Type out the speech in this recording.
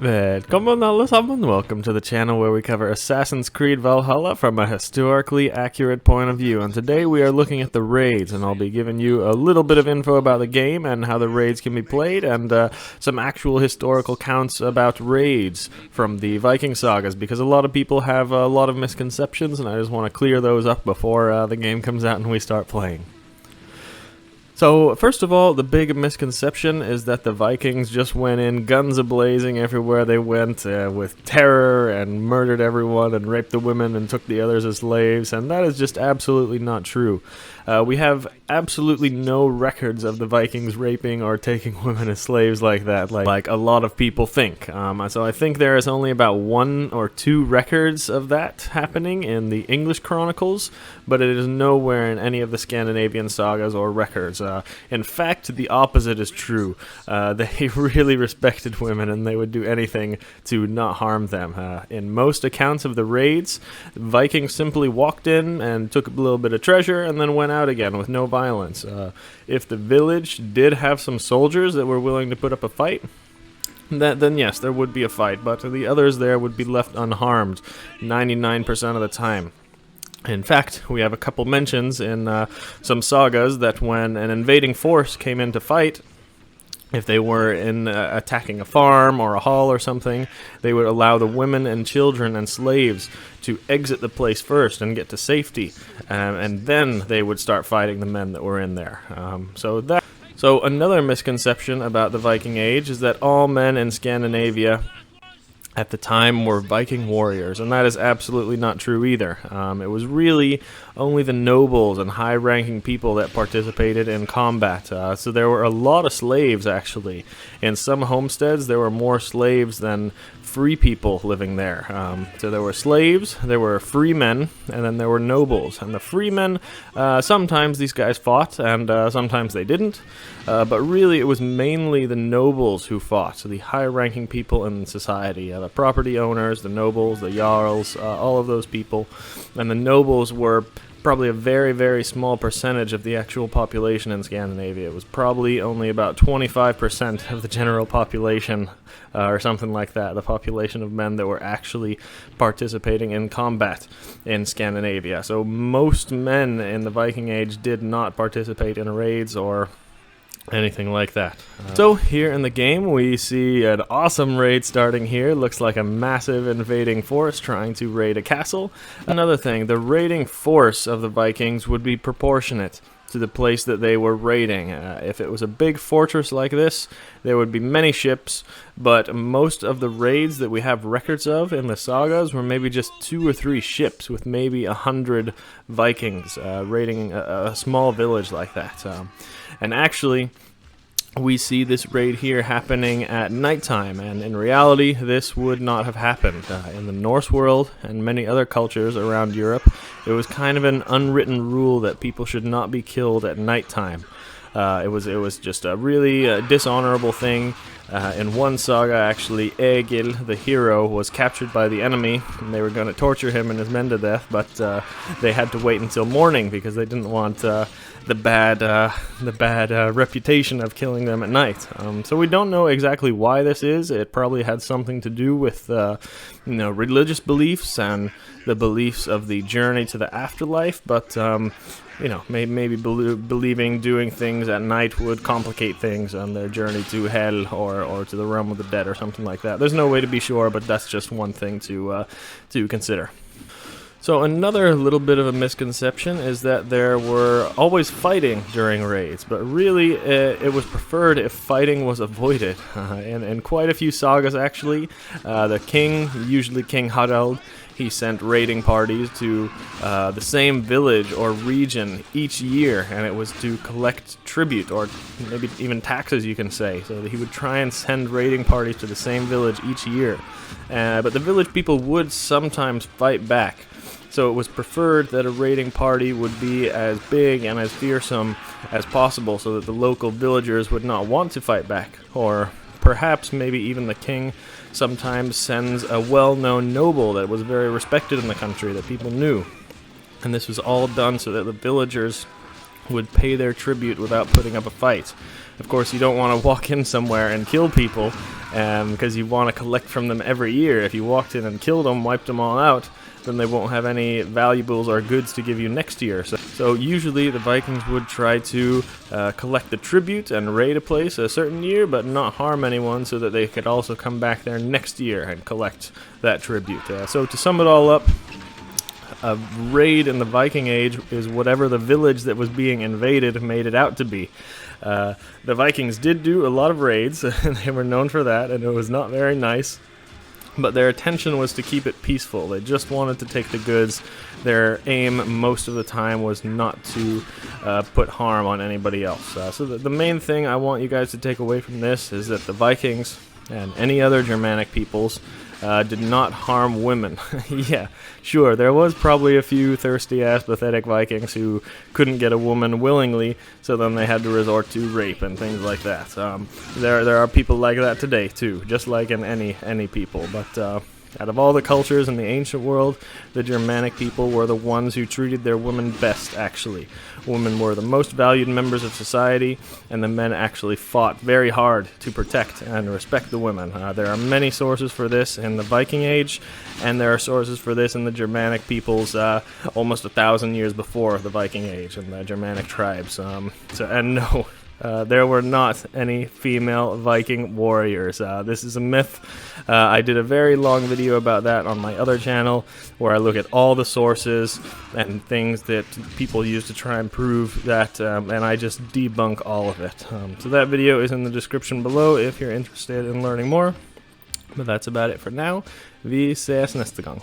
Välkommen allesammans, welcome to the channel where we cover Assassins Creed Valhalla from a historically accurate point of view, and today we are looking at the raids, and I'll be giving you a little bit of info about the game and how the raids can be played, and some actual historical counts about raids from the Viking sagas, because a lot of people have a lot of misconceptions, and I just want to clear those up before the game comes out and we start playing. So, first of all, the big misconception is that the Vikings just went in guns a-blazing everywhere they went with terror and murdered everyone and raped the women and took the others as slaves, and that is just absolutely not true. We have absolutely no records of the Vikings raping or taking women as slaves like that, like a lot of people think. So I think there is only about 1 or 2 records of that happening in the English chronicles, but it is nowhere in any of the Scandinavian sagas or records. In fact, the opposite is true. They really respected women, and they would do anything to not harm them. In most accounts of the raids, Vikings simply walked in and took a little bit of treasure and then went out again with no violence. If the village did have some soldiers that were willing to put up a fight, then yes, there would be a fight, but the others there would be left unharmed 99% of the time. In fact, we have a couple mentions in some sagas that when an invading force came in to fight, if they were attacking a farm or a hall or something, they would allow the women and children and slaves to exit the place first and get to safety, and then they would start fighting the men that were in there. So another misconception about the Viking Age is that all men in Scandinavia at the time were Viking warriors, and that is absolutely not true either. It was really only the nobles and high-ranking people that participated in combat. So there were a lot of slaves, actually. In some homesteads, there were more slaves than free people living there. So there were slaves, there were free men, and then there were nobles. And the free men, sometimes these guys fought, and sometimes they didn't. But really, it was mainly the nobles who fought, so the high-ranking people in society, the property owners, the nobles, the jarls, all of those people. And the nobles were probably a very, very small percentage of the actual population in Scandinavia. It was probably only about 25% of the general population, or something like that, the population of men that were actually participating in combat in Scandinavia. So most men in the Viking Age did not participate in raids or anything like that. So here in the game we see an awesome raid starting here. Looks like a massive invading force trying to raid a castle. Another thing, the raiding force of the Vikings would be proportionate to the place that they were raiding. If it was a big fortress like this, there would be many ships, but most of the raids that we have records of in the sagas were maybe just 2 or 3 ships with maybe 100 Vikings raiding a small village like that. And actually, we see this raid here happening at nighttime, and in reality, this would not have happened. In the Norse world and many other cultures around Europe, it was kind of an unwritten rule that people should not be killed at nighttime. It was just a really dishonorable thing. In one saga, actually, Egil, the hero, was captured by the enemy, and they were going to torture him and his men to death, but they had to wait until morning because they didn't want the bad reputation of killing them at night. So we don't know exactly why this is. It probably had something to do with religious beliefs and the beliefs of the journey to the afterlife, but maybe believing doing things at night would complicate things on their journey to hell or to the realm of the dead or something like that. There's no way to be sure, but that's just one thing to consider. So another little bit of a misconception is that there were always fighting during raids, but really it was preferred if fighting was avoided. In quite a few sagas, actually, the king, usually King Harald, he sent raiding parties to the same village or region each year, and it was to collect tribute, or maybe even taxes, you can say. So that he would try and send raiding parties to the same village each year. But the village people would sometimes fight back. So it was preferred that a raiding party would be as big and as fearsome as possible so that the local villagers would not want to fight back. Or perhaps maybe even the king sometimes sends a well-known noble that was very respected in the country that people knew. And this was all done so that the villagers would pay their tribute without putting up a fight. Of course, you don't want to walk in somewhere and kill people because you want to collect from them every year. If you walked in and killed them, wiped them all out, then they won't have any valuables or goods to give you next year. So usually the Vikings would try to collect the tribute and raid a place a certain year, but not harm anyone, so that they could also come back there next year and collect that tribute. So to sum it all up, a raid in the Viking Age is whatever the village that was being invaded made it out to be. The Vikings did do a lot of raids, and they were known for that, and it was not very nice. But their intention was to keep it peaceful. They just wanted to take the goods. Their aim most of the time was not to put harm on anybody else. So the main thing I want you guys to take away from this is that the Vikings and any other Germanic peoples did not harm women. Yeah, sure, there was probably a few thirsty-ass, pathetic Vikings who couldn't get a woman willingly, so then they had to resort to rape and things like that. There are people like that today, too, just like in any people. But out of all the cultures in the ancient world, the Germanic people were the ones who treated their women best, actually. Women were the most valued members of society, and the men actually fought very hard to protect and respect the women. There are many sources for this in the Viking Age, and there are sources for this in the Germanic peoples almost 1,000 years before the Viking Age and the Germanic tribes. And no, there were not any female Viking warriors. This is a myth. I did a very long video about that on my other channel, where I look at all the sources and things that people use to try and prove that, and I just debunk all of it. So that video is in the description below if you're interested in learning more. But that's about it for now. Vi ses nästa gång.